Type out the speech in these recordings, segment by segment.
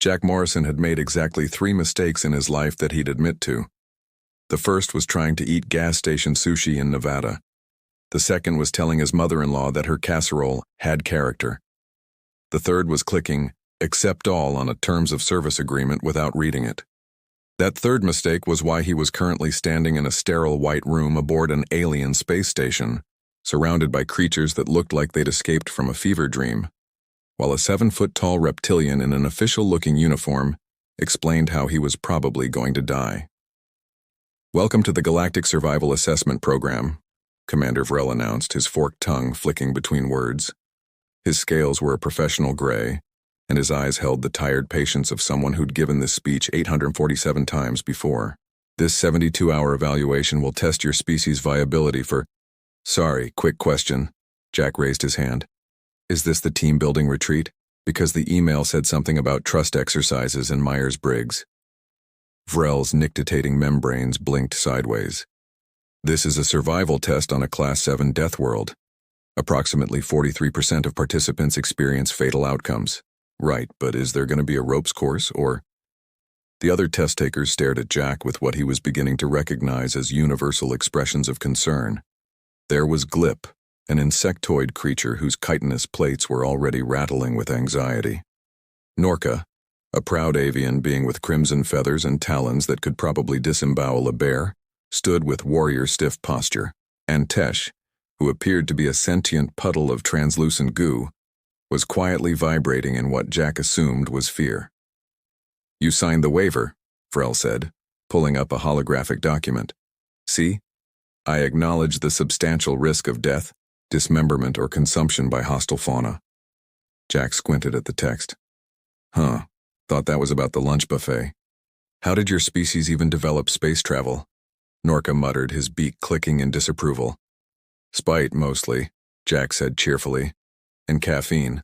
Jack Morrison had made exactly 3 mistakes in his life that he'd admit to. The first was trying to eat gas station sushi in Nevada. The second was telling his mother-in-law that her casserole had character. The third was clicking accept all on a terms of service agreement without reading it. That third mistake was why he was currently standing in a sterile white room aboard an alien space station, surrounded by creatures that looked like they'd escaped from a fever dream, while a 7-foot-tall reptilian in an official-looking uniform explained how he was probably going to die. "Welcome to the Galactic Survival Assessment Program," Commander Vrel announced, his forked tongue flicking between words. His scales were a professional gray, and his eyes held the tired patience of someone who'd given this speech 847 times before. "This 72-hour evaluation will test your species' viability for—" "Sorry, quick question." Jack raised his hand. "Is this the team-building retreat? Because the email said something about trust exercises in Myers-Briggs." Vrel's nictitating membranes blinked sideways. "This is a survival test on a Class 7 death world. Approximately 43% of participants experience fatal outcomes. Right, but is there going to be a ropes course, or—" The other test takers stared at Jack with what he was beginning to recognize as universal expressions of concern. There was Glip, an insectoid creature whose chitinous plates were already rattling with anxiety. Norca, a proud avian being with crimson feathers and talons that could probably disembowel a bear, stood with warrior-stiff posture. And Tesh, who appeared to be a sentient puddle of translucent goo, was quietly vibrating in what Jack assumed was fear. "You signed the waiver," Vrel said, pulling up a holographic document. "See? I acknowledge the substantial risk of death, dismemberment, or consumption by hostile fauna." Jack squinted at the text. "Huh, thought that was about the lunch buffet. How did your species even develop space travel?" Norca muttered, his beak clicking in disapproval. "Spite, mostly," Jack said cheerfully. "And caffeine.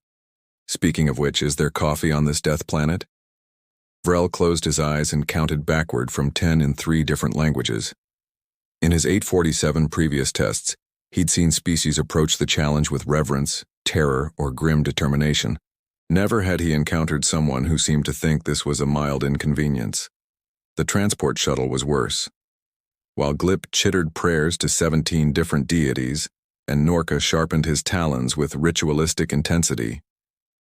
Speaking of which, is there coffee on this death planet?" Vrel closed his eyes and counted backward from 10 in 3 different languages. In his 847 previous tests, he'd seen species approach the challenge with reverence, terror, or grim determination. Never had he encountered someone who seemed to think this was a mild inconvenience. The transport shuttle was worse. While Glip chittered prayers to 17 different deities, and Norca sharpened his talons with ritualistic intensity,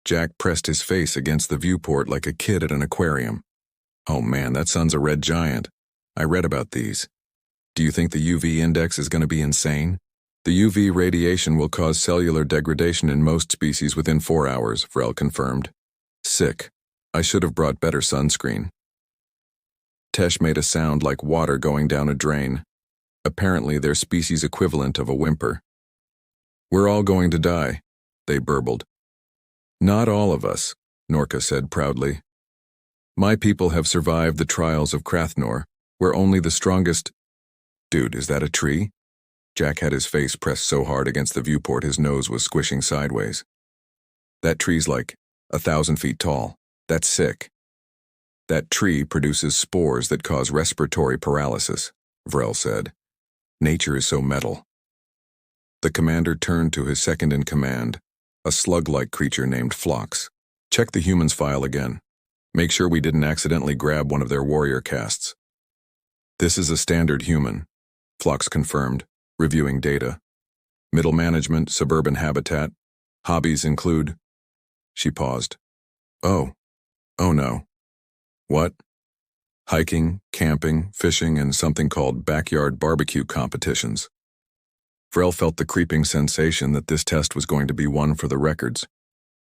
Jack pressed his face against the viewport like a kid at an aquarium. "Oh man, that sun's a red giant. I read about these. Do you think the UV index is going to be insane?" "The UV radiation will cause cellular degradation in most species within 4 hours, Vrel confirmed. "Sick. I should have brought better sunscreen." Tesh made a sound like water going down a drain, apparently their species equivalent of a whimper. "We're all going to die," they burbled. "Not all of us," Norca said proudly. "My people have survived the trials of Krathnor, where only the strongest—" "Dude, is that a tree?" Jack had his face pressed so hard against the viewport his nose was squishing sideways. "That tree's like 1,000 feet tall. That's sick." "That tree produces spores that cause respiratory paralysis," Vrel said. "Nature is so metal." The commander turned to his second-in-command, a slug-like creature named Phlox. "Check the humans' file again. Make sure we didn't accidentally grab one of their warrior casts." "This is a standard human," Phlox confirmed, reviewing data. "Middle management, suburban habitat. Hobbies include—" She paused. Oh no. "What?" "Hiking, camping, fishing, and something called backyard barbecue competitions." Vrel felt the creeping sensation that this test was going to be one for the records.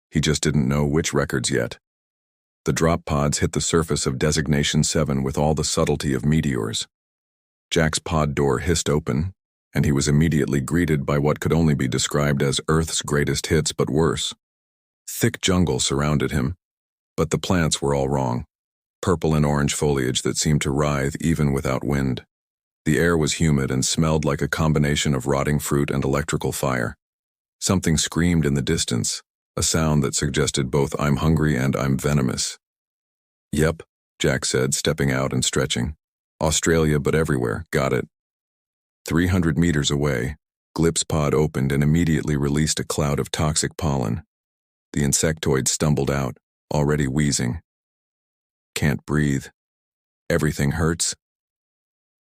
He just didn't know which records yet. The drop pods hit the surface of Designation 7 with all the subtlety of meteors. Jack's pod door hissed open, and he was immediately greeted by what could only be described as Earth's greatest hits, but worse. Thick jungle surrounded him, but the plants were all wrong. Purple and orange foliage that seemed to writhe even without wind. The air was humid and smelled like a combination of rotting fruit and electrical fire. Something screamed in the distance, a sound that suggested both "I'm hungry" and "I'm venomous." "Yep," Jack said, stepping out and stretching. "Australia, but everywhere, got it." 300 meters away, Glip's pod opened and immediately released a cloud of toxic pollen. The insectoid stumbled out, already wheezing. can't breathe. Everything hurts.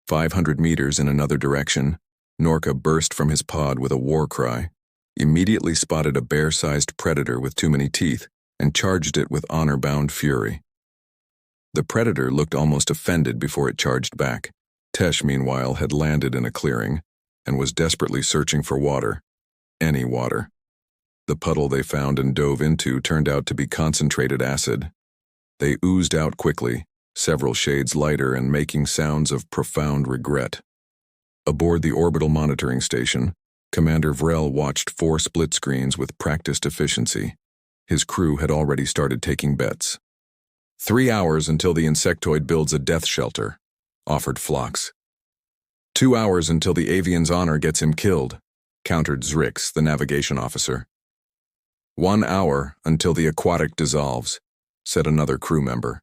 500 meters in another direction, Norca burst from his pod with a war cry, immediately spotted a bear-sized predator with too many teeth, and charged it with honor-bound fury. The predator looked almost offended before it charged back. Tesh, meanwhile, had landed in a clearing and was desperately searching for water. Any water. The puddle they found and dove into turned out to be concentrated acid. They oozed out quickly, several shades lighter and making sounds of profound regret. Aboard the orbital monitoring station, Commander Vrel watched 4 split screens with practiced efficiency. His crew had already started taking bets. 3 hours until the insectoid builds a death shelter, offered Phlox. 2 hours until the avian's honor gets him killed, countered Zrix, the navigation officer. 1 hour until the aquatic dissolves, said another crew member.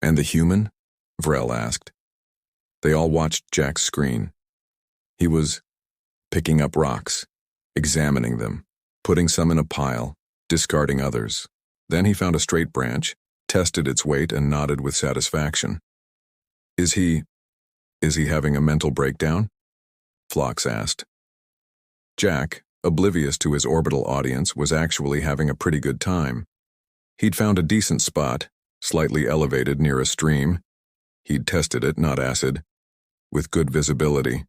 And the human? Vrel asked. They all watched Jack's screen. He was picking up rocks, examining them, putting some in a pile, discarding others. Then he found a straight branch, tested its weight, and nodded with satisfaction. Is he having a mental breakdown? Phlox asked. Jack, oblivious to his orbital audience, was actually having a pretty good time. He'd found a decent spot, slightly elevated near a stream. He'd tested it, not acid, with good visibility.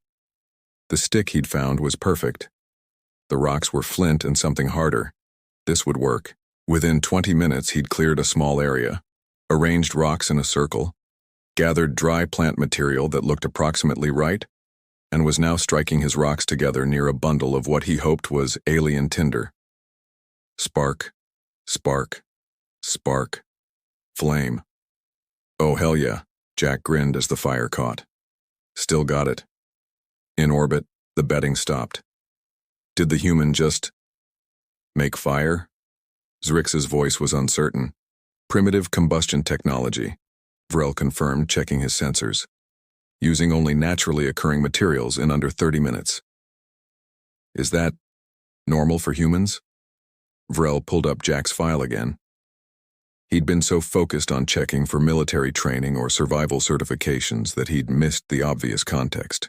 The stick he'd found was perfect. The rocks were flint and something harder. This would work. Within 20 minutes, he'd cleared a small area, arranged rocks in a circle, gathered dry plant material that looked approximately right, and was now striking his rocks together near a bundle of what he hoped was alien tinder. Spark, spark, spark, flame. Oh, hell yeah, Jack grinned as the fire caught. Still got it. In orbit, the betting stopped. Did the human just make fire? Zrix's voice was uncertain. Primitive combustion technology, Vrel confirmed, checking his sensors. Using only naturally occurring materials in under 30 minutes. Is that normal for humans? Vrel pulled up Jack's file again. He'd been so focused on checking for military training or survival certifications that he'd missed the obvious context.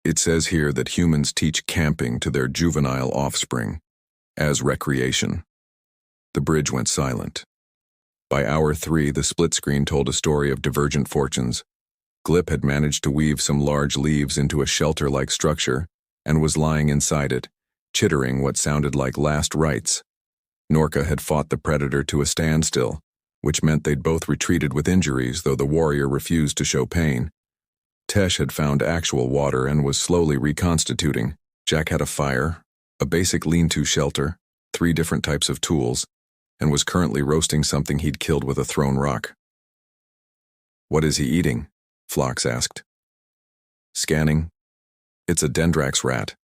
It says here that humans teach camping to their juvenile offspring as recreation. The bridge went silent. By hour 3, the split screen told a story of divergent fortunes. Glip had managed to weave some large leaves into a shelter-like structure and was lying inside it, chittering what sounded like last rites. Norca had fought the predator to a standstill, which meant they'd both retreated with injuries, though the warrior refused to show pain. Tesh had found actual water and was slowly reconstituting. Jack had a fire, a basic lean-to shelter, 3 different types of tools, and was currently roasting something he'd killed with a thrown rock. What is he eating? Phlox asked. Scanning. It's a Dendrax rat.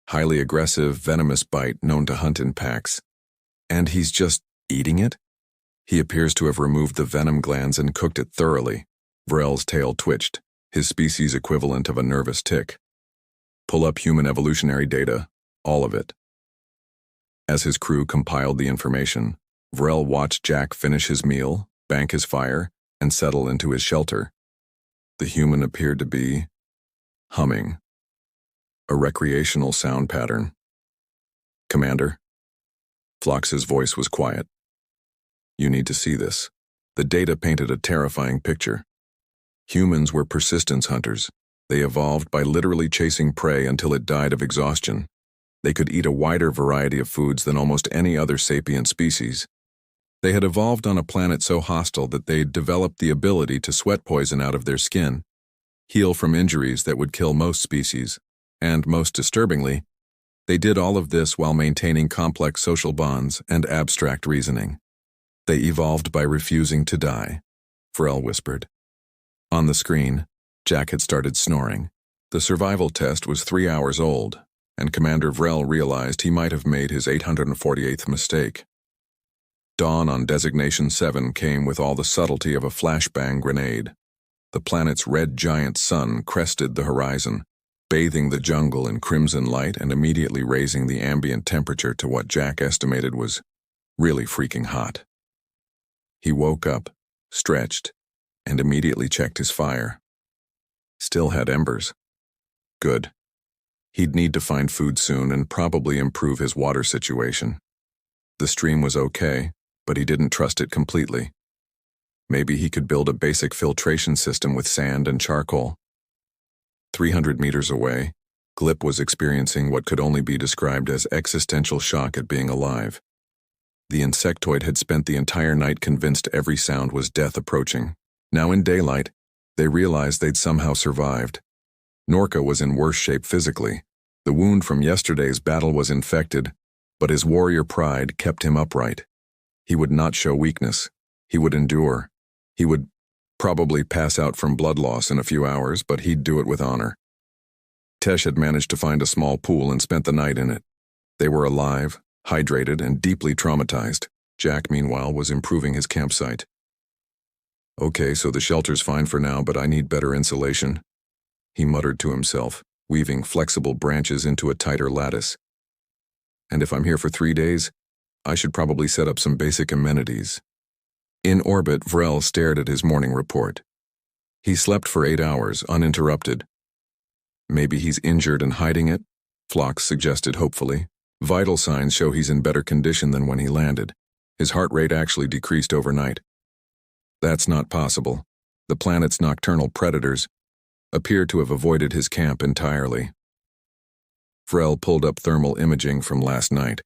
Highly aggressive, venomous bite known to hunt in packs. And he's just eating it? He appears to have removed the venom glands and cooked it thoroughly. Vrel's tail twitched, his species equivalent of a nervous tick. Pull up human evolutionary data, all of it. As his crew compiled the information, Vrel watched Jack finish his meal, bank his fire, and settle into his shelter. The human appeared to be humming. A recreational sound pattern. Commander. Phlox's voice was quiet. You need to see this. The data painted a terrifying picture. Humans were persistence hunters. They evolved by literally chasing prey until it died of exhaustion. They could eat a wider variety of foods than almost any other sapient species. They had evolved on a planet so hostile that they'd developed the ability to sweat poison out of their skin, heal from injuries that would kill most species, and, most disturbingly, they did all of this while maintaining complex social bonds and abstract reasoning. They evolved by refusing to die, Vrel whispered. On the screen, Jack had started snoring. The survival test was 3 hours old, and Commander Vrel realized he might have made his 848th mistake. Dawn on Designation 7 came with all the subtlety of a flashbang grenade. The planet's red giant sun crested the horizon, bathing the jungle in crimson light and immediately raising the ambient temperature to what Jack estimated was really freaking hot. He woke up, stretched, and immediately checked his fire. Still had embers. Good. He'd need to find food soon and probably improve his water situation. The stream was okay, but he didn't trust it completely. Maybe he could build a basic filtration system with sand and charcoal. 300 meters away, Glip was experiencing what could only be described as existential shock at being alive. The insectoid had spent the entire night convinced every sound was death approaching. Now in daylight, they realized they'd somehow survived. Norka was in worse shape physically. The wound from yesterday's battle was infected, but his warrior pride kept him upright. He would not show weakness. He would endure. He would probably pass out from blood loss in a few hours, but he'd do it with honor. Tesh had managed to find a small pool and spent the night in it. They were alive, hydrated, and deeply traumatized. Jack, meanwhile, was improving his campsite. Okay, so the shelter's fine for now, but I need better insulation, he muttered to himself, weaving flexible branches into a tighter lattice. And if I'm here for 3 days, I should probably set up some basic amenities. In orbit, Vrel stared at his morning report. He slept for 8 hours, uninterrupted. Maybe he's injured and hiding it, Phlox suggested hopefully. Vital signs show he's in better condition than when he landed. His heart rate actually decreased overnight. That's not possible. The planet's nocturnal predators appear to have avoided his camp entirely. Vrel pulled up thermal imaging from last night.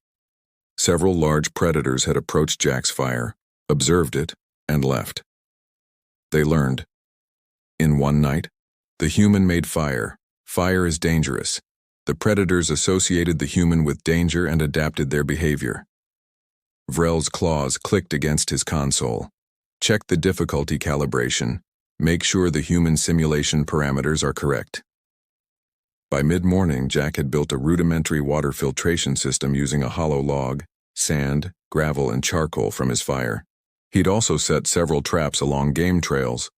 Several large predators had approached Jack's fire, observed it, and left. They learned. In one night, the human made fire. Fire is dangerous. The predators associated the human with danger and adapted their behavior. Vrel's claws clicked against his console. Check the difficulty calibration. Make sure the human simulation parameters are correct. By mid-morning, Jack had built a rudimentary water filtration system using a hollow log, sand, gravel, and charcoal from his fire. He'd also set several traps along game trails.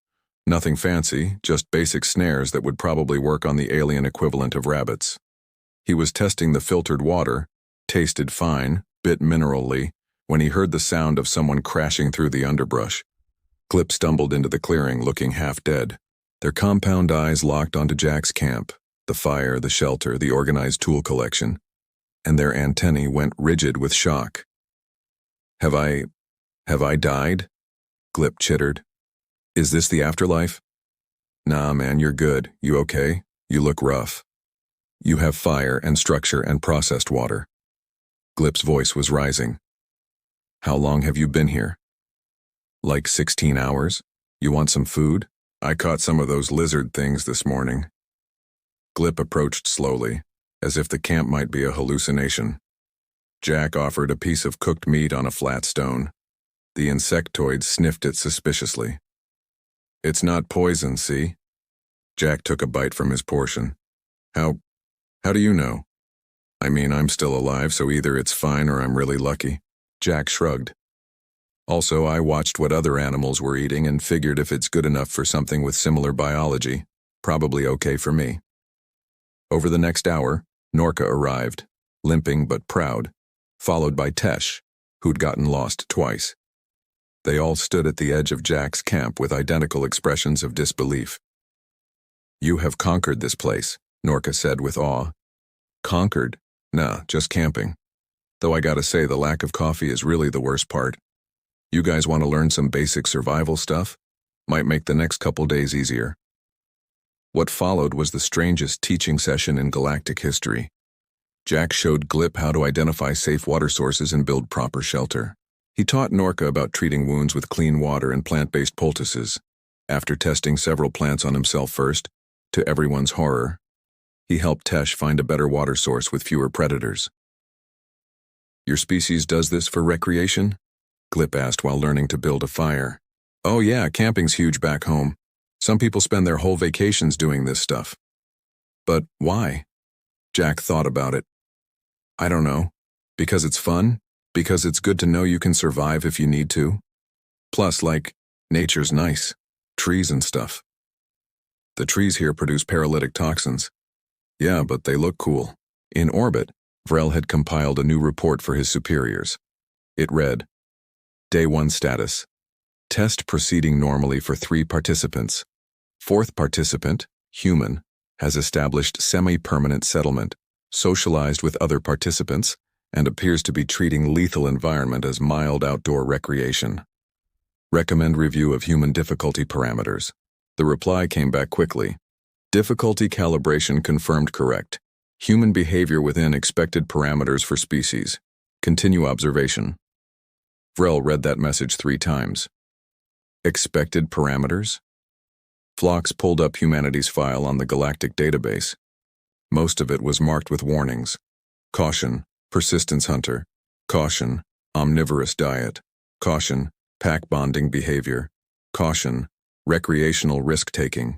Nothing fancy, just basic snares that would probably work on the alien equivalent of rabbits. He was testing the filtered water, tasted fine, bit minerally, when he heard the sound of someone crashing through the underbrush. Glip stumbled into the clearing, looking half dead. Their compound eyes locked onto Jack's camp, the fire, the shelter, the organized tool collection, and their antennae went rigid with shock. Have I died? Glip chittered. Is this the afterlife? Nah, man, you're good. You okay? You look rough. You have fire and structure and processed water. Glip's voice was rising. How long have you been here? Like 16 hours? You want some food? I caught some of those lizard things this morning. Glip approached slowly, as if the camp might be a hallucination. Jack offered a piece of cooked meat on a flat stone. The insectoid sniffed it suspiciously. It's not poison, see? Jack took a bite from his portion. How do you know? I mean, I'm still alive, so either it's fine or I'm really lucky. Jack shrugged. Also, I watched what other animals were eating and figured if it's good enough for something with similar biology, probably okay for me. Over the next hour, Norka arrived, limping but proud, followed by Tesh, who'd gotten lost twice. They all stood at the edge of Jack's camp with identical expressions of disbelief. You have conquered this place, Norka said with awe. Conquered? Nah, just camping. Though I gotta say the lack of coffee is really the worst part. You guys want to learn some basic survival stuff? Might make the next couple days easier. What followed was the strangest teaching session in galactic history. Jack showed Glip how to identify safe water sources and build proper shelter. He taught Norka about treating wounds with clean water and plant-based poultices. After testing several plants on himself first, to everyone's horror, he helped Tesh find a better water source with fewer predators. Your species does this for recreation? Glip asked while learning to build a fire. Oh yeah, camping's huge back home. Some people spend their whole vacations doing this stuff. But why? Jack thought about it. I don't know. Because it's fun? Because it's good to know you can survive if you need to? Plus, like, nature's nice. Trees and stuff. The trees here produce paralytic toxins. Yeah, but they look cool. In orbit, Vrel had compiled a new report for his superiors. It read, Day 1 status. Test proceeding normally for 3 participants. 4th participant, human, has established semi-permanent settlement, socialized with other participants, and appears to be treating lethal environment as mild outdoor recreation. Recommend review of human difficulty parameters. The reply came back quickly. Difficulty calibration confirmed correct. Human behavior within expected parameters for species. Continue observation. Vrel read that message 3 times. Expected parameters? Phlox pulled up humanity's file on the galactic database. Most of it was marked with warnings. Caution, persistence hunter. Caution, omnivorous diet. Caution, pack bonding behavior. Caution, recreational risk-taking.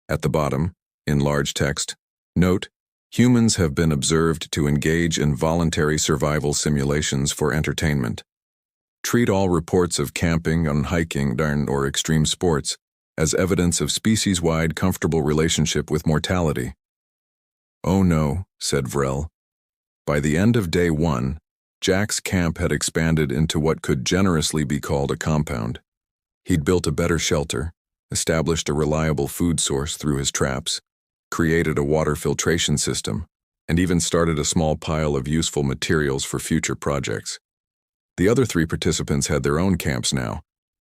At the bottom, in large text, note, humans have been observed to engage in voluntary survival simulations for entertainment. Treat all reports of camping, hiking, or extreme sports as evidence of species-wide comfortable relationship with mortality. Oh no, said Vrel. By the end of day 1, Jack's camp had expanded into what could generously be called a compound. He'd built a better shelter, established a reliable food source through his traps, created a water filtration system, and even started a small pile of useful materials for future projects. The other 3 participants had their own camps now,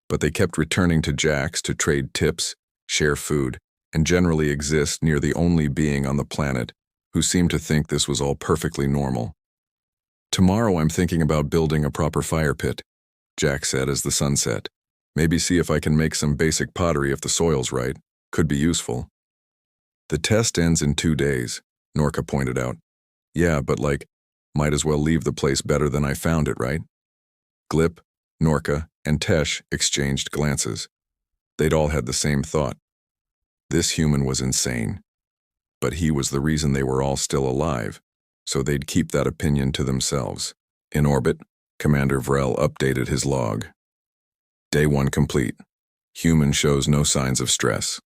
but they kept returning to Jack's to trade tips, share food, and generally exist near the only being on the planet who seemed to think this was all perfectly normal. Tomorrow I'm thinking about building a proper fire pit, Jack said as the sun set. Maybe see if I can make some basic pottery if the soil's right. Could be useful. The test ends in 2 days, Norka pointed out. Yeah, but might as well leave the place better than I found it, right? Glip, Norka, and Tesh exchanged glances. They'd all had the same thought. This human was insane. But he was the reason they were all still alive, so they'd keep that opinion to themselves. In orbit, Commander Vrel updated his log. Day 1 complete. Human shows no signs of stress.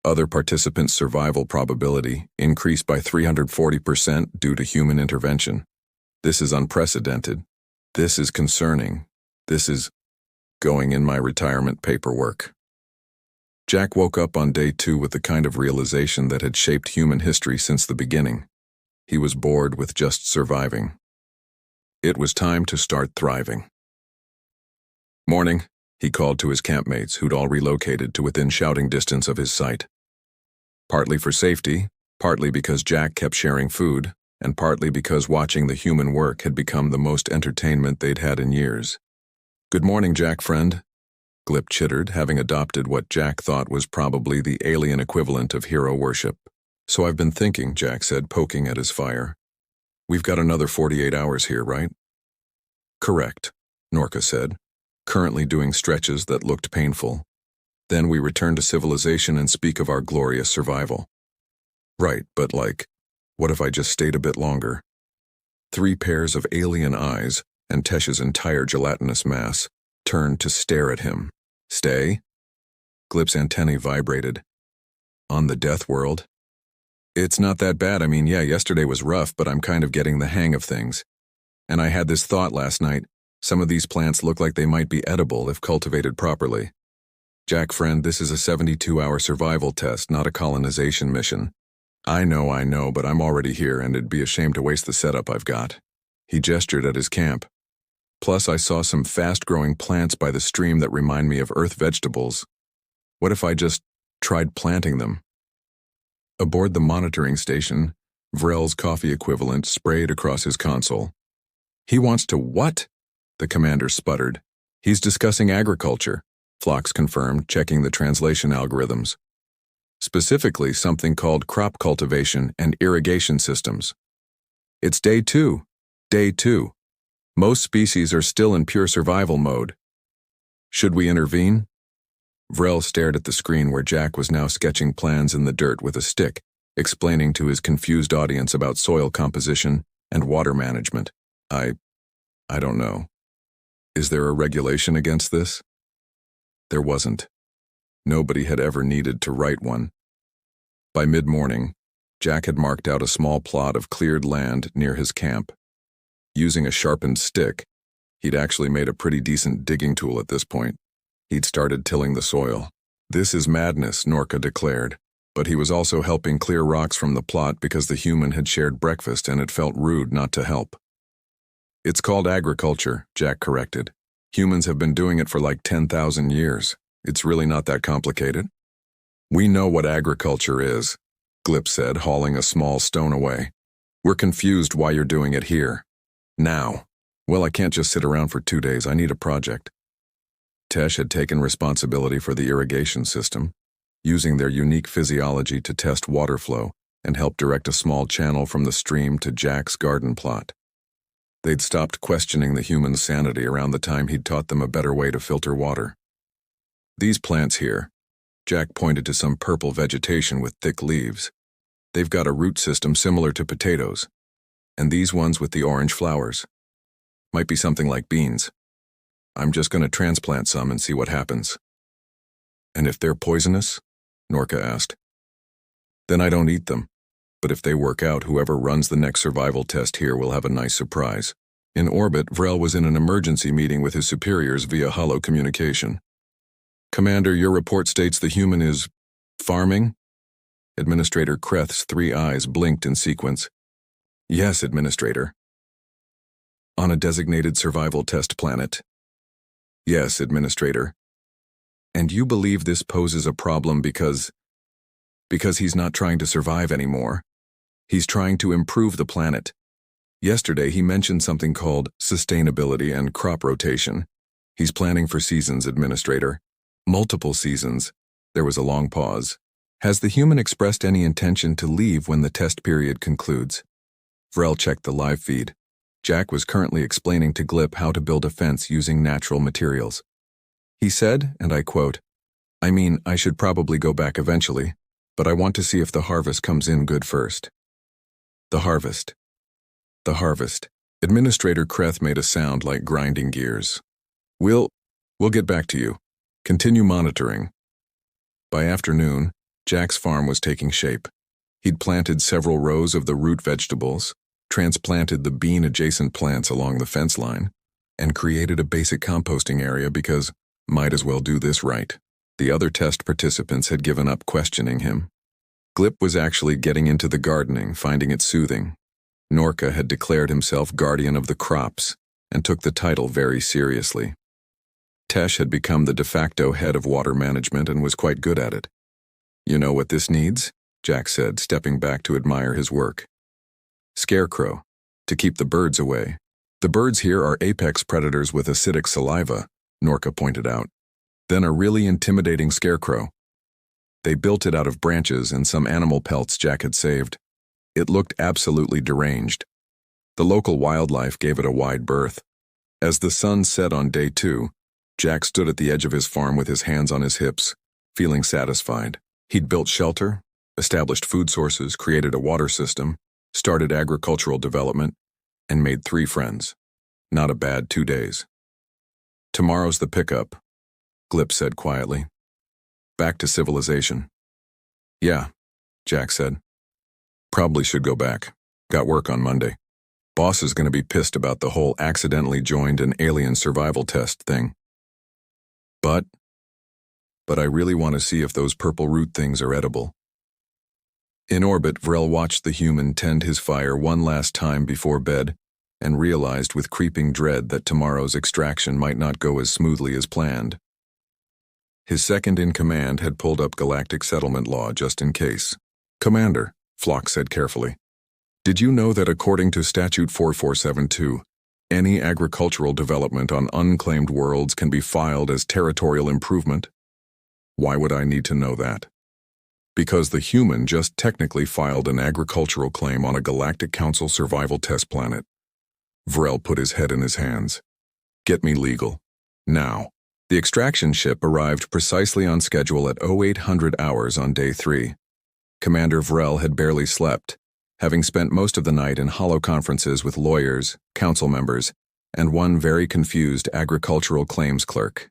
Other participants' survival probability increased by 340% due to human intervention. This is unprecedented. This is concerning. This is going in my retirement paperwork. Jack woke up on day 2 with the kind of realization that had shaped human history since the beginning. He was bored with just surviving. It was time to start thriving. Morning, he called to his campmates who'd all relocated to within shouting distance of his site. Partly for safety, partly because Jack kept sharing food, and partly because watching the human work had become the most entertainment they'd had in years. Good morning, Jack friend, Glip chittered, having adopted what Jack thought was probably the alien equivalent of hero worship. So I've been thinking, Jack said, poking at his fire. We've got another 48 hours here, right? Correct, Norka said, currently doing stretches that looked painful. Then we return to civilization and speak of our glorious survival. Right, but what if I just stayed a bit longer? 3 pairs of alien eyes, and Tesh's entire gelatinous mass, turned to stare at him. Stay? Glip's antennae vibrated. On the death world? It's not that bad. Yeah, yesterday was rough, but I'm kind of getting the hang of things. And I had this thought last night. Some of these plants look like they might be edible if cultivated properly. Jack friend, this is a 72-hour survival test, not a colonization mission. I know, but I'm already here and it'd be a shame to waste the setup I've got. He gestured at his camp. Plus, I saw some fast-growing plants by the stream that remind me of earth vegetables. What if I just tried planting them? Aboard the monitoring station, Vrel's coffee equivalent sprayed across his console. He wants to what? The commander sputtered. He's discussing agriculture, Phlox confirmed, checking the translation algorithms. Specifically, something called crop cultivation and irrigation systems. It's day 2. Day 2. Most species are still in pure survival mode. Should we intervene? Vrel stared at the screen where Jack was now sketching plans in the dirt with a stick, explaining to his confused audience about soil composition and water management. I don't know. Is there a regulation against this? There wasn't. Nobody had ever needed to write one. By mid-morning, Jack had marked out a small plot of cleared land near his camp. Using a sharpened stick, he'd actually made a pretty decent digging tool at this point. He'd started tilling the soil. "This is madness," Norka declared. But he was also helping clear rocks from the plot because the human had shared breakfast and it felt rude not to help. "It's called agriculture," Jack corrected. "Humans have been doing it for like 10,000 years. It's really not that complicated." "We know what agriculture is," Glip said, hauling a small stone away. "We're confused why you're doing it here. Now. Well, I can't just sit around for 2 days. I need a project." Tesh had taken responsibility for the irrigation system, using their unique physiology to test water flow and help direct a small channel from the stream to Jack's garden plot. They'd stopped questioning the human's sanity around the time he'd taught them a better way to filter water. "These plants here," Jack pointed to some purple vegetation with thick leaves. "They've got a root system similar to potatoes. And these ones with the orange flowers. Might be something like beans. I'm just going to transplant some and see what happens." "And if they're poisonous?" Norka asked. "Then I don't eat them. But if they work out, whoever runs the next survival test here will have a nice surprise." In orbit, Vrel was in an emergency meeting with his superiors via holo communication. "Commander, your report states the human is farming?" Administrator Kreth's 3 eyes blinked in sequence. "Yes, Administrator." "On a designated survival test planet?" "Yes, Administrator." "And you believe this poses a problem because he's not trying to survive anymore? He's trying to improve the planet. Yesterday he mentioned something called sustainability and crop rotation. He's planning for seasons, Administrator. Multiple seasons." There was a long pause. "Has the human expressed any intention to leave when the test period concludes?" Vrel checked the live feed. Jack was currently explaining to Glip how to build a fence using natural materials. He said, and I quote, "I mean, I should probably go back eventually, but I want to see if the harvest comes in good first." The harvest. The harvest. Administrator Kreth made a sound like grinding gears. We'll get back to you. Continue monitoring." By afternoon, Jack's farm was taking shape. He'd planted several rows of the root vegetables, transplanted the bean-adjacent plants along the fence line, and created a basic composting area because might as well do this right. The other test participants had given up questioning him. Glip was actually getting into the gardening, finding it soothing. Norka had declared himself guardian of the crops and took the title very seriously. Tesh had become the de facto head of water management and was quite good at it. "You know what this needs?" Jack said, stepping back to admire his work. "Scarecrow, to keep the birds away. The birds here are apex predators with acidic saliva," Norka pointed out. "Then a really intimidating scarecrow. They built it out of branches and some animal pelts Jack had saved. It looked absolutely deranged. The local wildlife gave it a wide berth. As the sun set on day 2, Jack stood at the edge of his farm with his hands on his hips, feeling satisfied. He'd built shelter, established food sources, created a water system, started agricultural development, and made 3 friends. Not a bad 2 days. "Tomorrow's the pickup," Glip said quietly. "Back to civilization." "Yeah," Jack said. "Probably should go back. Got work on Monday. Boss is going to be pissed about the whole accidentally joined an alien survival test thing. But I really want to see if those purple root things are edible." In orbit, Vrel watched the human tend his fire one last time before bed and realized with creeping dread that tomorrow's extraction might not go as smoothly as planned. His second-in-command had pulled up galactic settlement law just in case. "Commander," Flock said carefully, "did you know that according to Statute 4472, any agricultural development on unclaimed worlds can be filed as territorial improvement?" "Why would I need to know that?" "Because the human just technically filed an agricultural claim on a Galactic Council survival test planet." Vrel put his head in his hands. "Get me legal. Now." The extraction ship arrived precisely on schedule at 0800 hours on day 3. Commander Vrel had barely slept, having spent most of the night in holo conferences with lawyers, council members, and one very confused agricultural claims clerk.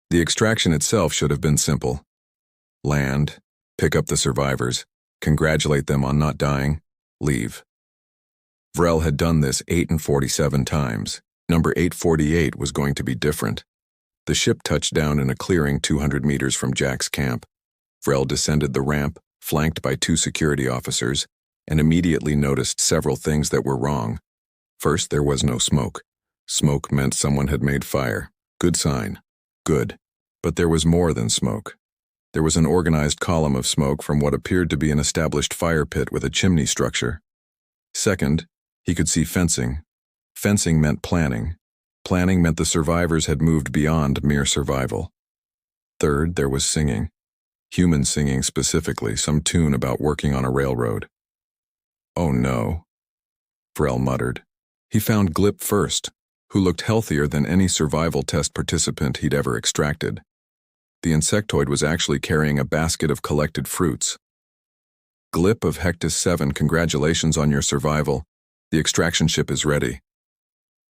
The extraction itself should have been simple. Land, pick up the survivors, congratulate them on not dying, leave. Vrel had done this 847 times. Number 848 was going to be different. The ship touched down in a clearing 200 meters from Jack's camp. Vrel descended the ramp, flanked by 2 security officers, and immediately noticed several things that were wrong. First, there was no smoke. Smoke meant someone had made fire. Good sign. Good. But there was more than smoke. There was an organized column of smoke from what appeared to be an established fire pit with a chimney structure. Second, he could see fencing. Fencing meant planning. Planning meant the survivors had moved beyond mere survival. Third, there was singing. Human singing specifically, some tune about working on a railroad. Oh no, Vrel muttered. He found Glip first, who looked healthier than any survival test participant he'd ever extracted. The insectoid was actually carrying a basket of collected fruits. Glip of Hectus 7, congratulations on your survival. The extraction ship is ready.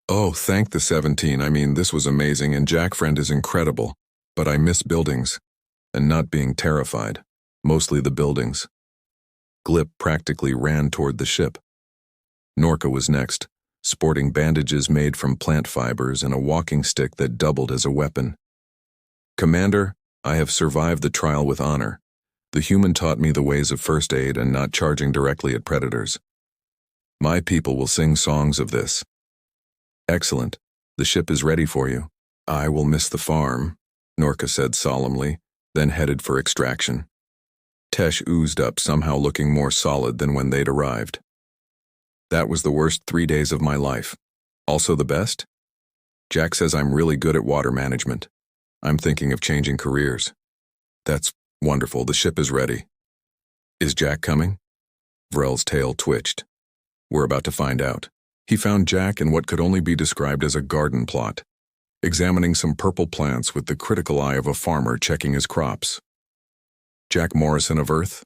Oh, thank the 17, this was amazing and Jack friend is incredible, but I miss buildings. And not being terrified. Mostly the buildings. Glip practically ran toward the ship. Norca was next, sporting bandages made from plant fibers and a walking stick that doubled as a weapon. Commander, I have survived the trial with honor. The human taught me the ways of first aid and not charging directly at predators. My people will sing songs of this. Excellent. The ship is ready for you. I will miss the farm, Norca said solemnly, then headed for extraction. Tesh oozed up, somehow looking more solid than when they'd arrived. That was the worst 3 days of my life. Also the best? Jack says I'm really good at water management. I'm thinking of changing careers. That's wonderful, the ship is ready. Is Jack coming? Vrel's tail twitched. We're about to find out. He found Jack in what could only be described as a garden plot, examining some purple plants with the critical eye of a farmer checking his crops. Jack Morrison of Earth?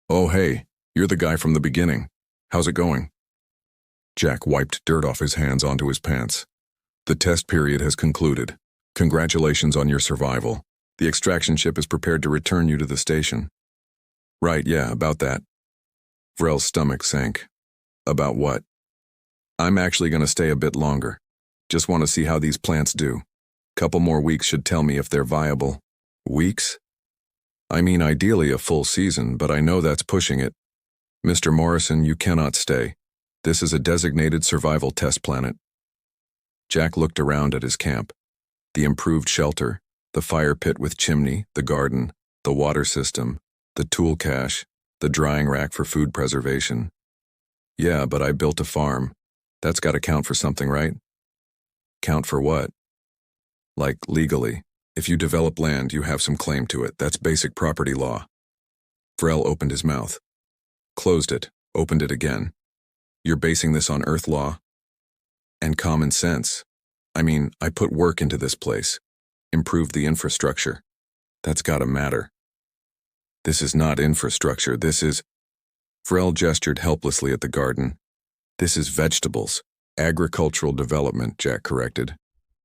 Oh hey, you're the guy from the beginning. How's it going? Jack wiped dirt off his hands onto his pants. The test period has concluded. Congratulations on your survival. The extraction ship is prepared to return you to the station. Right, yeah, about that. Vrel's stomach sank. About what? I'm actually going to stay a bit longer. Just want to see how these plants do. Couple more weeks should tell me if they're viable. Weeks? Ideally a full season, but I know that's pushing it. Mr. Morrison, you cannot stay. This is a designated survival test planet. Jack looked around at his camp. The improved shelter, the fire pit with chimney, the garden, the water system, the tool cache, the drying rack for food preservation. Yeah, but I built a farm. That's got to count for something, right? Count for what? Like, legally. If you develop land, you have some claim to it. That's basic property law. Vrel opened his mouth. Closed it, opened it again. You're basing this on Earth law? And common sense. I put work into this place. Improved the infrastructure. That's gotta matter. This is not infrastructure, this is... Vrel gestured helplessly at the garden. This is vegetables. Agricultural development, Jack corrected.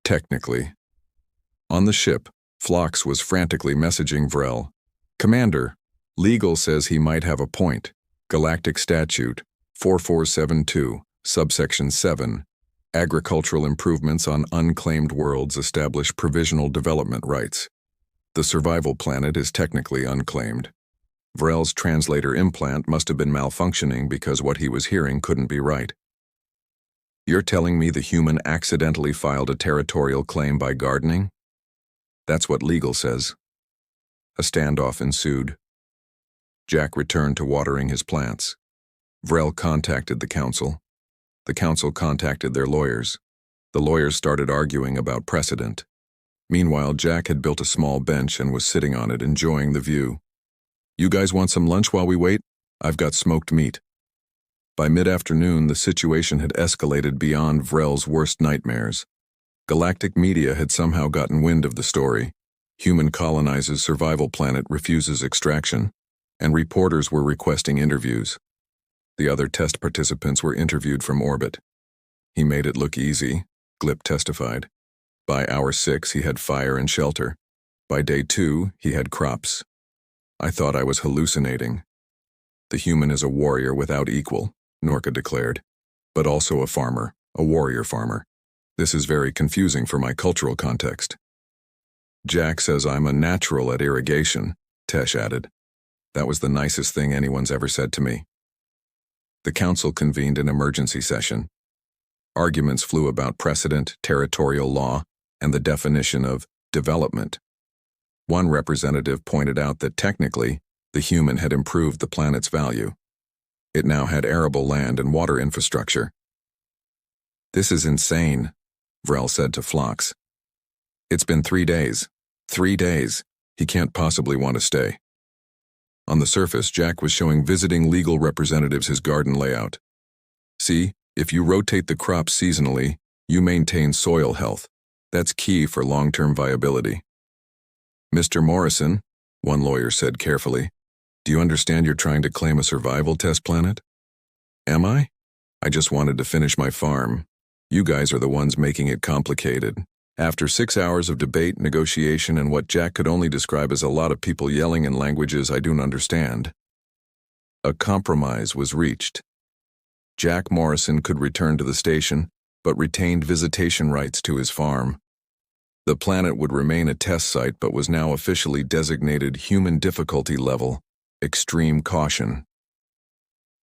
Technically. On the ship, Phlox was frantically messaging Vrel. Commander, legal says he might have a point. Galactic Statute 4472, subsection 7. Agricultural improvements on unclaimed worlds establish provisional development rights. The survival planet is technically unclaimed. Vrel's translator implant must have been malfunctioning because what he was hearing couldn't be right. You're telling me the human accidentally filed a territorial claim by gardening? That's what legal says. A standoff ensued. Jack returned to watering his plants. Vrel contacted the council. The council contacted their lawyers. The lawyers started arguing about precedent. Meanwhile, Jack had built a small bench and was sitting on it, enjoying the view. You guys want some lunch while we wait? I've got smoked meat. By mid-afternoon, the situation had escalated beyond Vrel's worst nightmares. Galactic media had somehow gotten wind of the story. Human colonizes survival planet refuses extraction, and reporters were requesting interviews. The other test participants were interviewed from orbit. He made it look easy, Glip testified. By hour 6, he had fire and shelter. By day 2, he had crops. I thought I was hallucinating. The human is a warrior without equal, Norca declared, but also a farmer, a warrior farmer. This is very confusing for my cultural context. Jack says I'm a natural at irrigation, Tesh added. That was the nicest thing anyone's ever said to me. The council convened an emergency session. Arguments flew about precedent, territorial law, and the definition of development. One representative pointed out that technically, the human had improved the planet's value. It now had arable land and water infrastructure. This is insane, Vrel said to Phlox. It's been 3 days. 3 days. He can't possibly want to stay. On the surface, Jack was showing visiting legal representatives his garden layout. See, if you rotate the crops seasonally, you maintain soil health. That's key for long-term viability. Mr. Morrison, one lawyer said carefully, do you understand you're trying to claim a survival test planet? Am I? I just wanted to finish my farm. You guys are the ones making it complicated. After 6 hours of debate, negotiation, and what Jack could only describe as a lot of people yelling in languages I don't understand, a compromise was reached. Jack Morrison could return to the station, but retained visitation rights to his farm. The planet would remain a test site but was now officially designated Human Difficulty Level, Extreme Caution.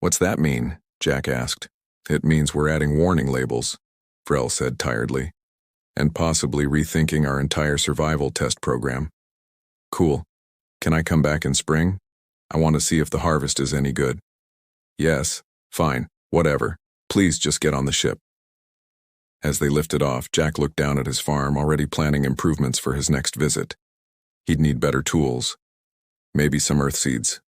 What's that mean? Jack asked. It means we're adding warning labels, Vrel said tiredly, and possibly rethinking our entire survival test program. Cool. Can I come back in spring? I want to see if the harvest is any good. Yes, fine, whatever. Please just get on the ship. As they lifted off, Jack looked down at his farm, already planning improvements for his next visit. He'd need better tools. Maybe some earth seeds.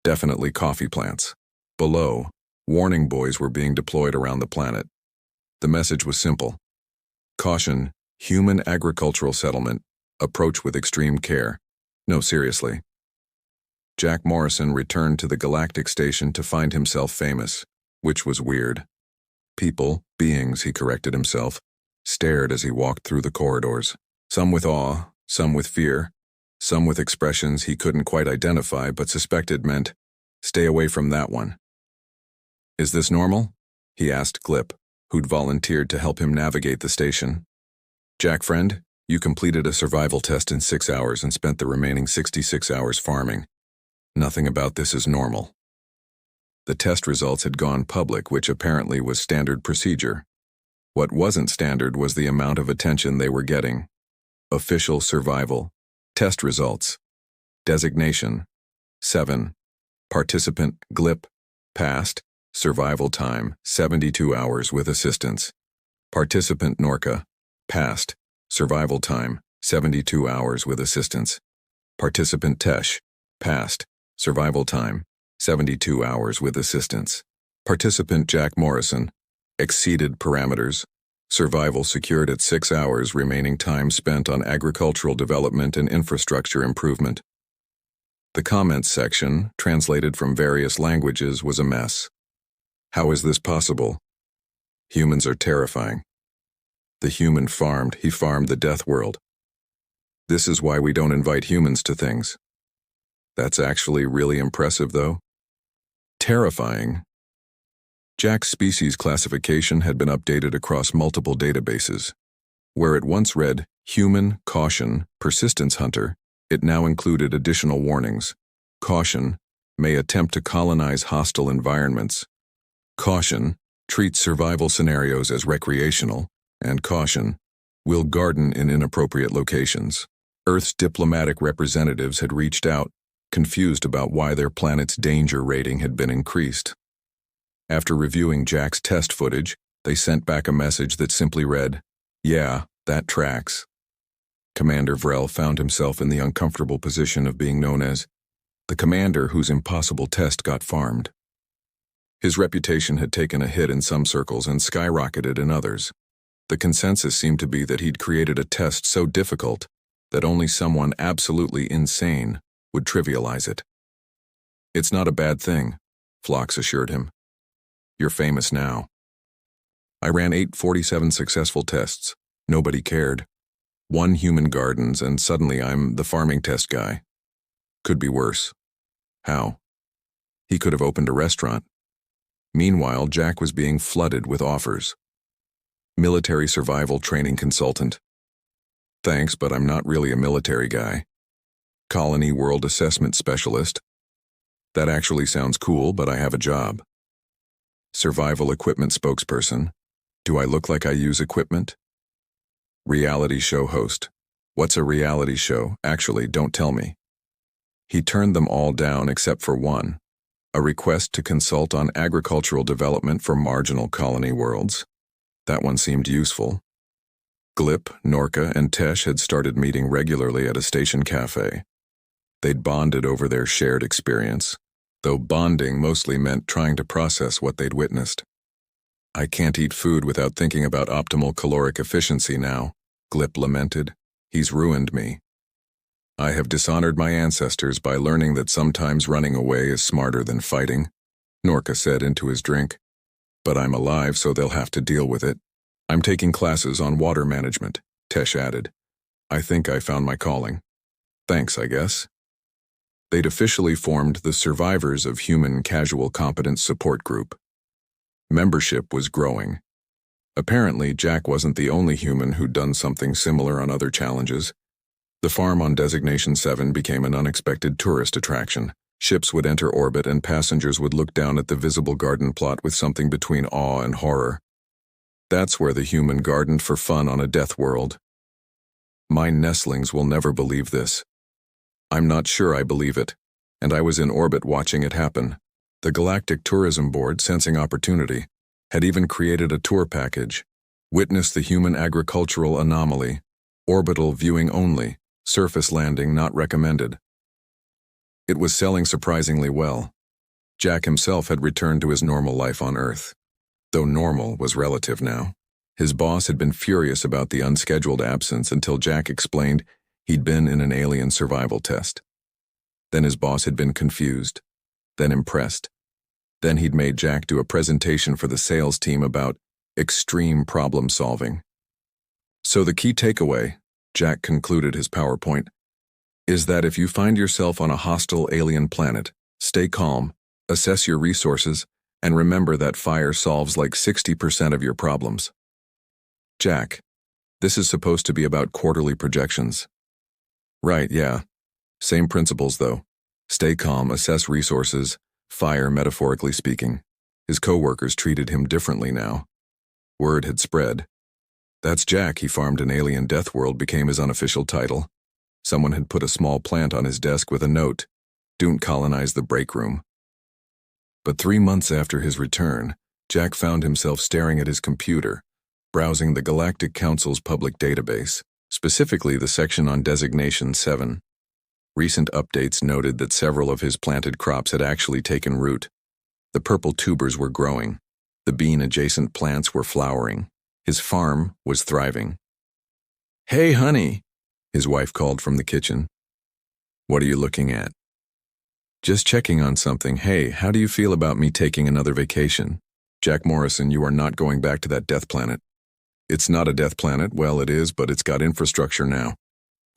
Definitely coffee plants. Below, warning buoys were being deployed around the planet. The message was simple. Caution, human agricultural settlement. Approach with extreme care. No, seriously. Jack Morrison returned to the galactic station to find himself famous, which was weird. People, beings, he corrected himself, stared as he walked through the corridors, some with awe, some with fear, some with expressions he couldn't quite identify but suspected meant, stay away from that one. Is this normal? He asked Glip, who'd volunteered to help him navigate the station. Jack friend, you completed a survival test in 6 hours and spent the remaining 66 hours farming. Nothing about this is normal. The test results had gone public, which apparently was standard procedure. What wasn't standard was the amount of attention they were getting. Official survival. Test results. Designation. 7. Participant Glip. Passed. Survival time, 72 hours with assistance. Participant Norca. Passed. Survival time, 72 hours with assistance. Participant Tesh. Passed. Survival time, 72 hours with assistance. Participant Jack Morrison. Exceeded parameters. Survival secured at 6 hours, remaining time spent on agricultural development and infrastructure improvement. The comments section, translated from various languages, was a mess. How is this possible? Humans are terrifying. The human he farmed the death world. This is why we don't invite humans to things. That's actually really impressive, though. Terrifying. Jack's species classification had been updated across multiple databases. Where it once read, Human, Caution, Persistence Hunter, it now included additional warnings. Caution, may attempt to colonize hostile environments. Caution, treats survival scenarios as recreational. And caution, will garden in inappropriate locations. Earth's diplomatic representatives had reached out, confused about why their planet's danger rating had been increased. After reviewing Jack's test footage, they sent back a message that simply read, yeah, that tracks. Commander Vrel found himself in the uncomfortable position of being known as the commander whose impossible test got farmed. His reputation had taken a hit in some circles and skyrocketed in others. The consensus seemed to be that he'd created a test so difficult that only someone absolutely insane would trivialize it. It's not a bad thing, Phlox assured him. You're famous now. I ran 847 successful tests. Nobody cared. 1 human gardens, and suddenly I'm the farming test guy. Could be worse. How? He could have opened a restaurant. Meanwhile, Jack was being flooded with offers. Military survival training consultant. Thanks, but I'm not really a military guy. Colony World Assessment Specialist. That actually sounds cool, but I have a job. Survival Equipment Spokesperson. Do I look like I use equipment? Reality show host. What's a reality show? Actually, don't tell me. He turned them all down except for one. A request to consult on agricultural development for marginal colony worlds. That one seemed useful. Glip, Norka, and Tesh had started meeting regularly at a station cafe. They'd bonded over their shared experience, though bonding mostly meant trying to process what they'd witnessed. I can't eat food without thinking about optimal caloric efficiency now, Glip lamented. He's ruined me. I have dishonored my ancestors by learning that sometimes running away is smarter than fighting, Norka said into his drink. But I'm alive, so they'll have to deal with it. I'm taking classes on water management, Tesh added. I think I found my calling. Thanks, I guess. They'd officially formed the Survivors of Human Casual Competence Support Group. Membership was growing. Apparently, Jack wasn't the only human who'd done something similar on other challenges. The farm on Designation 7 became an unexpected tourist attraction. Ships would enter orbit and passengers would look down at the visible garden plot with something between awe and horror. That's where the human gardened for fun on a death world. My nestlings will never believe this. I'm not sure I believe it, and I was in orbit watching it happen. The Galactic Tourism Board, sensing opportunity, had even created a tour package. Witness the human agricultural anomaly. Orbital viewing only. Surface landing not recommended. It was selling surprisingly well. Jack himself had returned to his normal life on Earth. Though normal was relative now. His boss had been furious about the unscheduled absence until Jack explained he'd been in an alien survival test. Then his boss had been confused, then impressed. Then he'd made Jack do a presentation for the sales team about extreme problem solving. So the key takeaway, Jack concluded his PowerPoint, is that if you find yourself on a hostile alien planet, stay calm, assess your resources, and remember that fire solves like 60% of your problems. Jack, this is supposed to be about quarterly projections. Right, yeah. Same principles, though. Stay calm, assess resources, fire metaphorically speaking. His co-workers treated him differently now. Word had spread. That's Jack, he farmed an alien death world, became his unofficial title. Someone had put a small plant on his desk with a note, "Don't colonize the break room." But 3 months after his return, Jack found himself staring at his computer, browsing the Galactic Council's public database, specifically the section on Designation 7. Recent updates noted that several of his planted crops had actually taken root. The purple tubers were growing. The bean-adjacent plants were flowering. His farm was thriving. "Hey, honey," his wife called from the kitchen. "What are you looking at?" "Just checking on something. Hey, how do you feel about me taking another vacation?" "Jack Morrison, you are not going back to that death planet." "It's not a death planet. Well, it is, but it's got infrastructure now.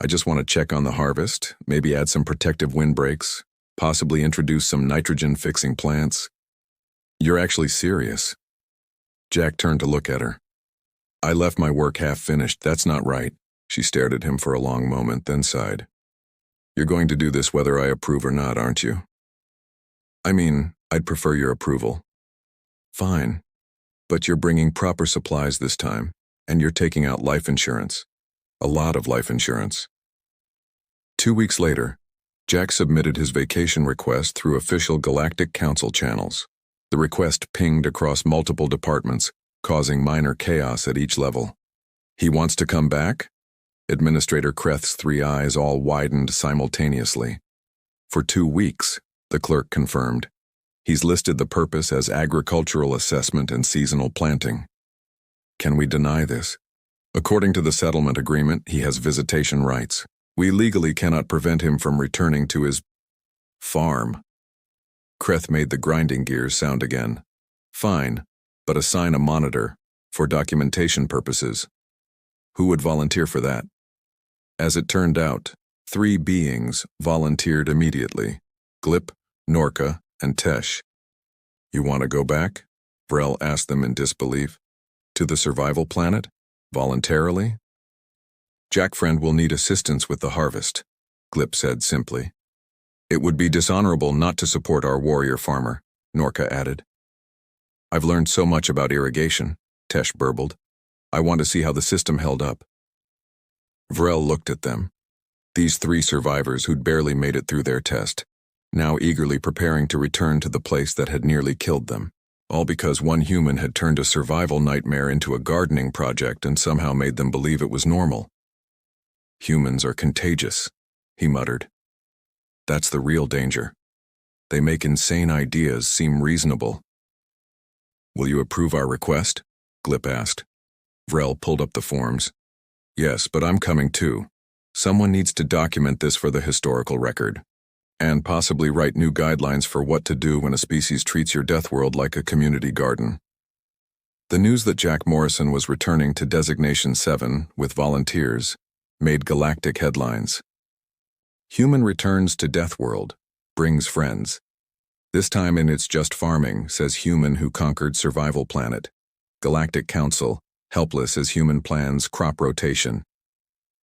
I just want to check on the harvest, maybe add some protective windbreaks, possibly introduce some nitrogen-fixing plants." "You're actually serious?" Jack turned to look at her. "I left my work half finished. That's not right." She stared at him for a long moment, then sighed. "You're going to do this whether I approve or not, aren't you?" "I mean, I'd prefer your approval." "Fine. But you're bringing proper supplies this time, and you're taking out life insurance. A lot of life insurance." 2 weeks later, Jack submitted his vacation request through official Galactic Council channels. The request pinged across multiple departments, causing minor chaos at each level. "He wants to come back?" Administrator Kreth's 3 eyes all widened simultaneously. "For 2 weeks, the clerk confirmed. He's listed the purpose as agricultural assessment and seasonal planting." "Can we deny this?" "According to the settlement agreement, he has visitation rights. We legally cannot prevent him from returning to his farm." Kreth made the grinding gears sound again. "Fine, but assign a monitor, for documentation purposes." "Who would volunteer for that?" As it turned out, 3 beings volunteered immediately: Glip, Norka, and Tesh. "You want to go back?" Vrel asked them in disbelief. "To the survival planet? Voluntarily?" Jack friend will need assistance with the harvest, Glip said simply. It would be dishonorable not to support our warrior farmer, Norka added. I've learned so much about irrigation, Tesh burbled. I want to see how the system held up. Vrel looked at them. These 3 survivors who'd barely made it through their test, now eagerly preparing to return to the place that had nearly killed them. All because one human had turned a survival nightmare into a gardening project and somehow made them believe it was normal. Humans are contagious, he muttered. That's the real danger. They make insane ideas seem reasonable. Will you approve our request? Glip asked. Vrel pulled up the forms. Yes, but I'm coming too. Someone needs to document this for the historical record, and possibly write new guidelines for what to do when a species treats your death world like a community garden. The news that Jack Morrison was returning to Designation 7 with volunteers made galactic headlines. Human returns to Death World, brings friends. This time in It's Just Farming, says human who conquered survival planet. Galactic Council, helpless as human plans crop rotation.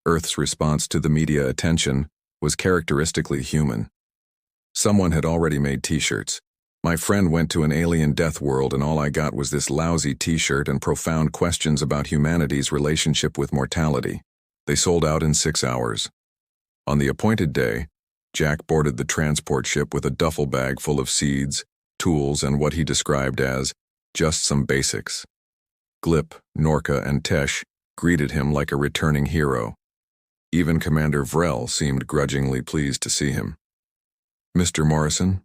Earth's response to the media attention was characteristically human. Someone had already made t-shirts. My friend went to an alien death world and all I got was this lousy t-shirt and profound questions about humanity's relationship with mortality. They sold out in 6 hours. On the appointed day, Jack boarded the transport ship with a duffel bag full of seeds, tools, and what he described as just some basics. Glip, Norka, and Tesh greeted him like a returning hero. Even Commander Vrel seemed grudgingly pleased to see him. Mr. Morrison,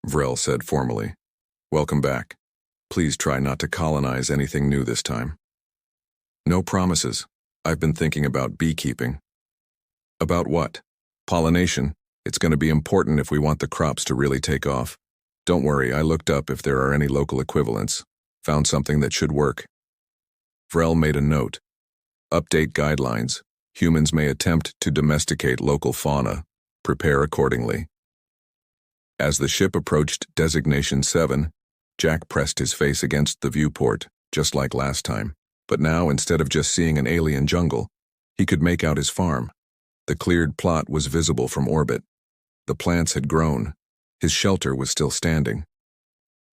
Vrel said formally, welcome back. Please try not to colonize anything new this time. No promises. I've been thinking about beekeeping. About what? Pollination. It's going to be important if we want the crops to really take off. Don't worry, I looked up if there are any local equivalents. Found something that should work. Vrel made a note. Update guidelines. Humans may attempt to domesticate local fauna. Prepare accordingly. As the ship approached Designation 7, Jack pressed his face against the viewport, just like last time. But now, instead of just seeing an alien jungle, he could make out his farm. The cleared plot was visible from orbit. The plants had grown. His shelter was still standing.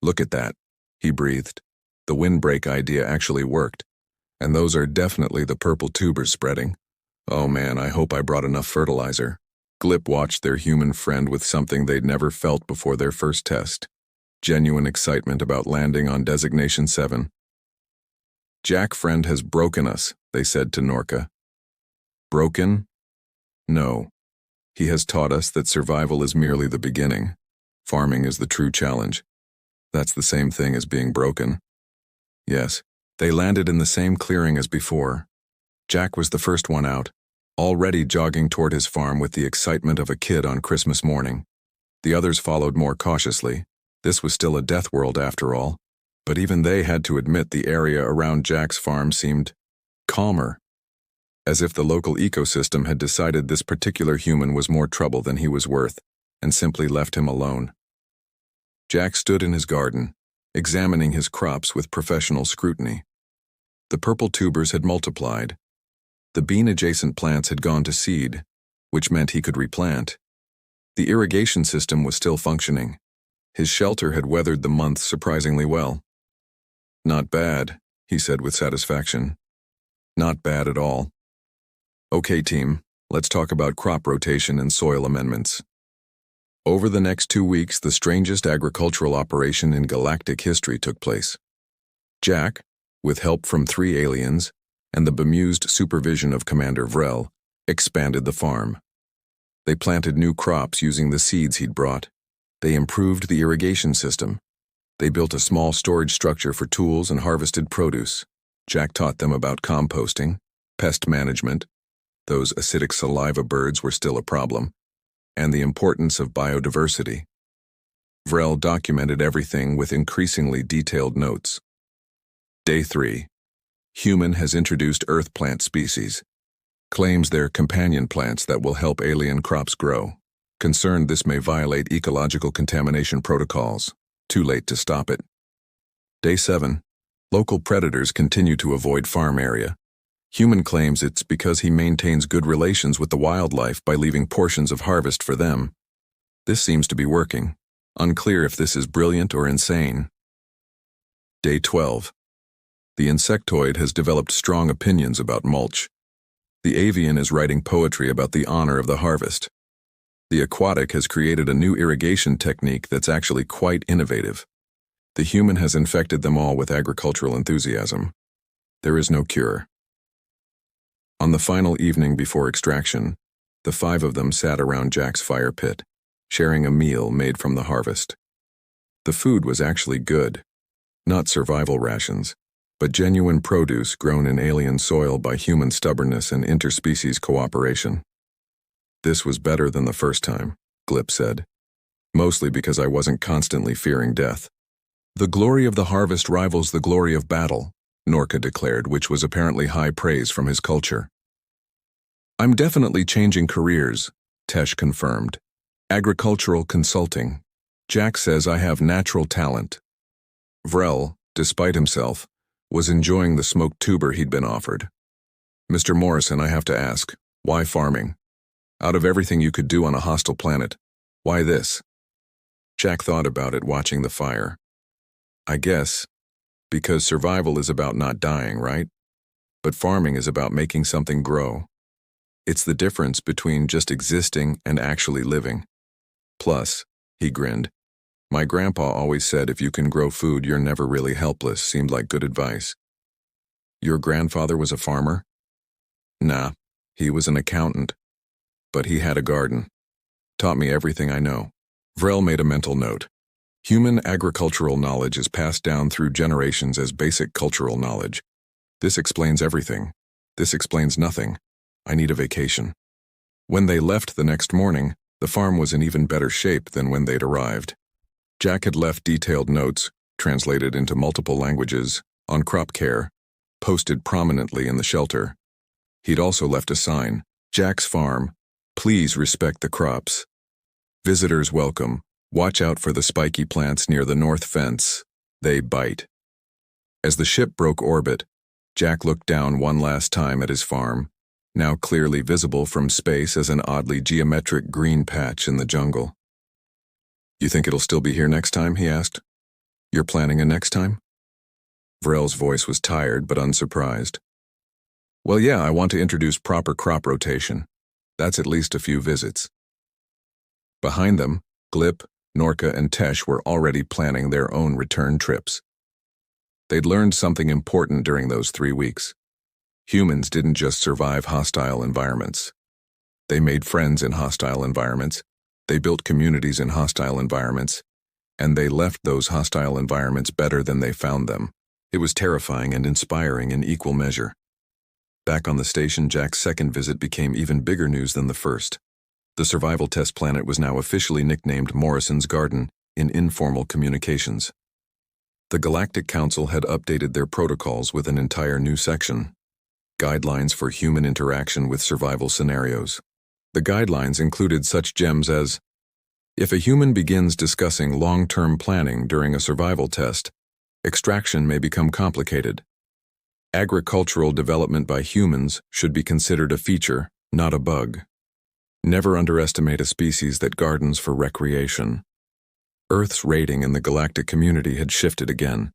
Look at that, he breathed. The windbreak idea actually worked. And those are definitely the purple tubers spreading. Oh man, I hope I brought enough fertilizer. Glip watched their human friend with something they'd never felt before their first test. Genuine excitement about landing on Designation 7. Jack friend has broken us, they said to Norka. Broken? No. He has taught us that survival is merely the beginning. Farming is the true challenge. That's the same thing as being broken. Yes, they landed in the same clearing as before. Jack was the first one out, already jogging toward his farm with the excitement of a kid on Christmas morning. The others followed more cautiously. This was still a death world after all, but even they had to admit the area around Jack's farm seemed calmer, as if the local ecosystem had decided this particular human was more trouble than he was worth, and simply left him alone. Jack stood in his garden, examining his crops with professional scrutiny. The purple tubers had multiplied. The bean-adjacent plants had gone to seed, which meant he could replant. The irrigation system was still functioning. His shelter had weathered the month surprisingly well. Not bad, he said with satisfaction. Not bad at all. Okay, team, let's talk about crop rotation and soil amendments. Over the next 2 weeks, the strangest agricultural operation in galactic history took place. Jack, with help from 3 aliens, and the bemused supervision of Commander Vrel, expanded the farm. They planted new crops using the seeds he'd brought. They improved the irrigation system. They built a small storage structure for tools and harvested produce. Jack taught them about composting, pest management, those acidic saliva birds were still a problem, and the importance of biodiversity. Vrel documented everything with increasingly detailed notes. Day 3. Human has introduced earth plant species. Claims they're companion plants that will help alien crops grow. Concerned this may violate ecological contamination protocols. Too late to stop it. Day 7. Local predators continue to avoid farm area. Human claims it's because he maintains good relations with the wildlife by leaving portions of harvest for them. This seems to be working. Unclear if this is brilliant or insane. Day 12. The insectoid has developed strong opinions about mulch. The avian is writing poetry about the honor of the harvest. The aquatic has created a new irrigation technique that's actually quite innovative. The human has infected them all with agricultural enthusiasm. There is no cure. On the final evening before extraction, the 5 of them sat around Jack's fire pit, sharing a meal made from the harvest. The food was actually good. Not survival rations, but genuine produce grown in alien soil by human stubbornness and interspecies cooperation. This was better than the first time, Glip said, mostly because I wasn't constantly fearing death. The glory of the harvest rivals the glory of battle, Norka declared, which was apparently high praise from his culture. I'm definitely changing careers, Tesh confirmed. Agricultural consulting. Jack says I have natural talent. Vrel, despite himself, was enjoying the smoked tuber he'd been offered. Mr. Morrison, I have to ask, why farming? Out of everything you could do on a hostile planet, why this? Jack thought about it watching the fire. I guess, because survival is about not dying, right? But farming is about making something grow. It's the difference between just existing and actually living. Plus, he grinned, my grandpa always said if you can grow food you're never really helpless seemed like good advice. Your grandfather was a farmer? Nah, he was an accountant. But he had a garden. Taught me everything I know. Vrel made a mental note. Human agricultural knowledge is passed down through generations as basic cultural knowledge. This explains everything. This explains nothing. I need a vacation. When they left the next morning, the farm was in even better shape than when they'd arrived. Jack had left detailed notes, translated into multiple languages, on crop care, posted prominently in the shelter. He'd also left a sign, Jack's farm, please respect the crops. Visitors welcome, watch out for the spiky plants near the north fence, they bite. As the ship broke orbit, Jack looked down one last time at his farm, now clearly visible from space as an oddly geometric green patch in the jungle. You think it'll still be here next time, he asked. You're planning a next time? Vrel's voice was tired but unsurprised. Well, yeah, I want to introduce proper crop rotation. That's at least a few visits. Behind them, Glip, Norka, and Tesh were already planning their own return trips. They'd learned something important during those 3 weeks. Humans didn't just survive hostile environments. They made friends in hostile environments, they built communities in hostile environments, and they left those hostile environments better than they found them. It was terrifying and inspiring in equal measure. Back on the station, Jack's second visit became even bigger news than the first. The survival test planet was now officially nicknamed Morrison's Garden in informal communications. The Galactic Council had updated their protocols with an entire new section. Guidelines for human interaction with survival scenarios. The guidelines included such gems as, if a human begins discussing long-term planning during a survival test, extraction may become complicated. Agricultural development by humans should be considered a feature, not a bug. Never underestimate a species that gardens for recreation. Earth's rating in the galactic community had shifted again.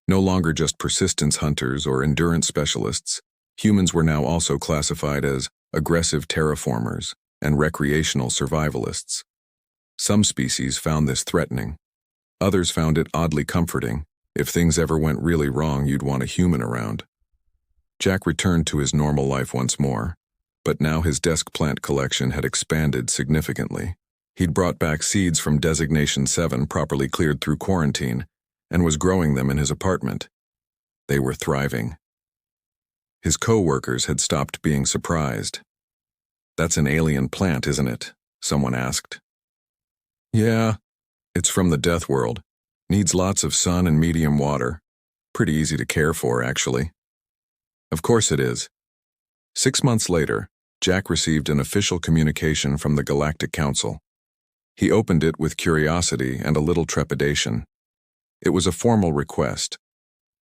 No longer just persistence hunters or endurance specialists, humans were now also classified as aggressive terraformers and recreational survivalists. Some species found this threatening. Others found it oddly comforting. If things ever went really wrong, you'd want a human around. Jack returned to his normal life once more, but now his desk plant collection had expanded significantly. He'd brought back seeds from Designation 7 properly cleared through quarantine and was growing them in his apartment. They were thriving. His co-workers had stopped being surprised. That's an alien plant, isn't it? Someone asked. Yeah, it's from the death world. Needs lots of sun and medium water. Pretty easy to care for, actually. Of course it is. 6 months later, Jack received an official communication from the Galactic Council. He opened it with curiosity and a little trepidation. It was a formal request.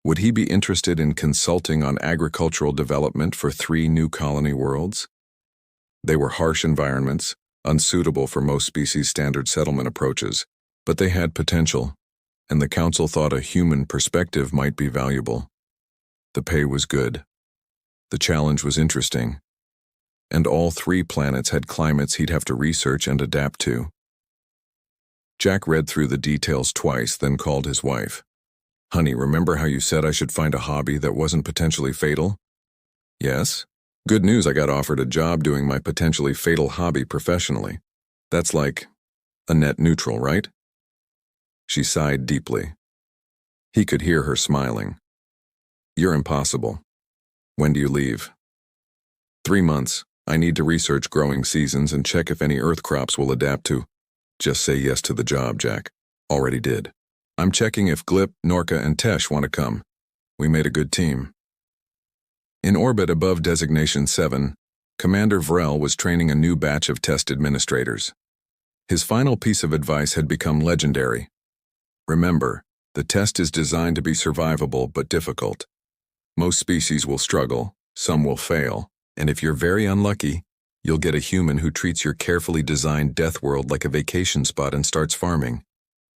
Would he be interested in consulting on agricultural development for 3 new colony worlds? They were harsh environments, unsuitable for most species' standard settlement approaches, but they had potential, and the council thought a human perspective might be valuable. The pay was good. The challenge was interesting. And all 3 planets had climates he'd have to research and adapt to. Jack read through the details twice, then called his wife. "Honey, remember how you said I should find a hobby that wasn't potentially fatal?" "Yes. Good news, I got offered a job doing my potentially fatal hobby professionally. That's like a net neutral, right?" She sighed deeply. He could hear her smiling. "You're impossible. When do you leave?" 3 months. I need to research growing seasons and check if any earth crops will adapt to. Just say yes to the job, Jack. Already did. I'm checking if Glip, Norka, and Tesh want to come. We made a good team. In orbit above Designation 7, Commander Vrel was training a new batch of test administrators. His final piece of advice had become legendary. Remember, the test is designed to be survivable but difficult. Most species will struggle, some will fail, and if you're very unlucky, you'll get a human who treats your carefully designed death world like a vacation spot and starts farming.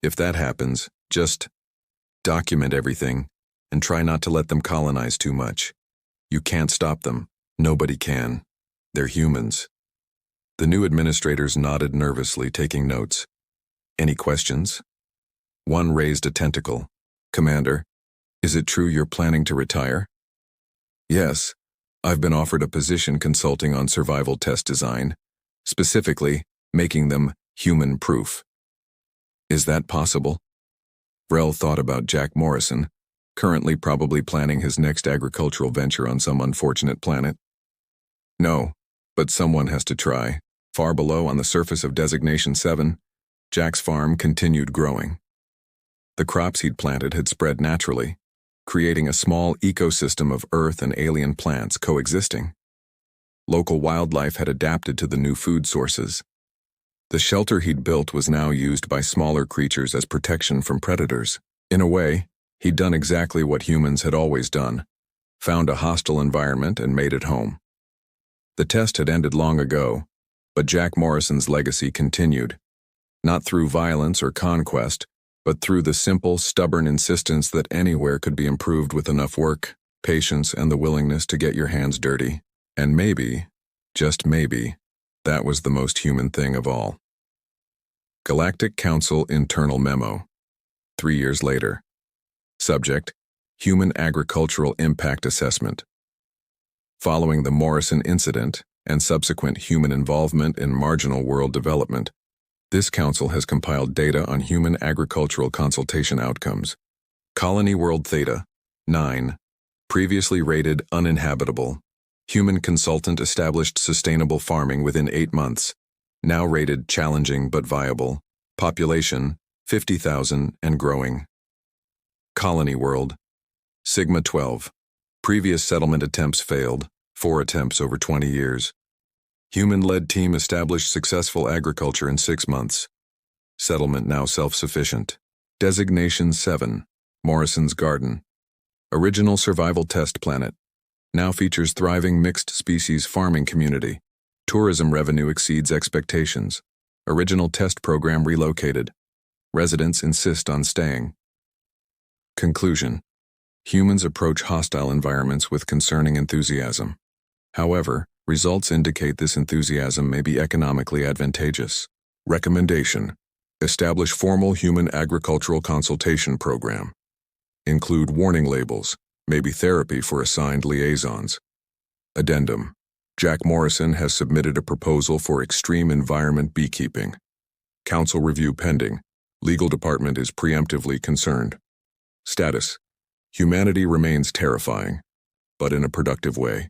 If that happens, just document everything and try not to let them colonize too much. You can't stop them. Nobody can. They're humans. The new administrators nodded nervously, taking notes. Any questions? One raised a tentacle. "Commander, is it true you're planning to retire?" "Yes. I've been offered a position consulting on survival test design, specifically making them human-proof." "Is that possible?" Vrel thought about Jack Morrison, currently probably planning his next agricultural venture on some unfortunate planet. "No, but someone has to try." Far below on the surface of Designation 7, Jack's farm continued growing. The crops he'd planted had spread naturally, creating a small ecosystem of earth and alien plants coexisting. Local wildlife had adapted to the new food sources. The shelter he'd built was now used by smaller creatures as protection from predators. In a way, he'd done exactly what humans had always done, found a hostile environment and made it home. The test had ended long ago, but Jack Morrison's legacy continued, not through violence or conquest, but through the simple, stubborn insistence that anywhere could be improved with enough work, patience, and the willingness to get your hands dirty. And maybe, just maybe, that was the most human thing of all. Galactic Council Internal Memo. 3 years later. Subject: Human Agricultural Impact Assessment. Following the Morrison incident and subsequent human involvement in marginal world development, this council has compiled data on human agricultural consultation outcomes. Colony World Theta, 9, previously rated uninhabitable. Human consultant established sustainable farming within 8 months, now rated challenging but viable. Population, 50,000 and growing. Colony World, Sigma 12, previous settlement attempts failed, 4 attempts over 20 years. Human-led team established successful agriculture in 6 months. Settlement now self-sufficient. Designation 7, Morrison's Garden. Original survival test planet. Now features thriving mixed-species farming community. Tourism revenue exceeds expectations. Original test program relocated. Residents insist on staying. Conclusion. Humans approach hostile environments with concerning enthusiasm. However, results indicate this enthusiasm may be economically advantageous. Recommendation: establish formal human agricultural consultation program. Include warning labels, maybe therapy for assigned liaisons. Addendum: Jack Morrison has submitted a proposal for extreme environment beekeeping. Council review pending. Legal department is preemptively concerned. Status: humanity remains terrifying, but in a productive way.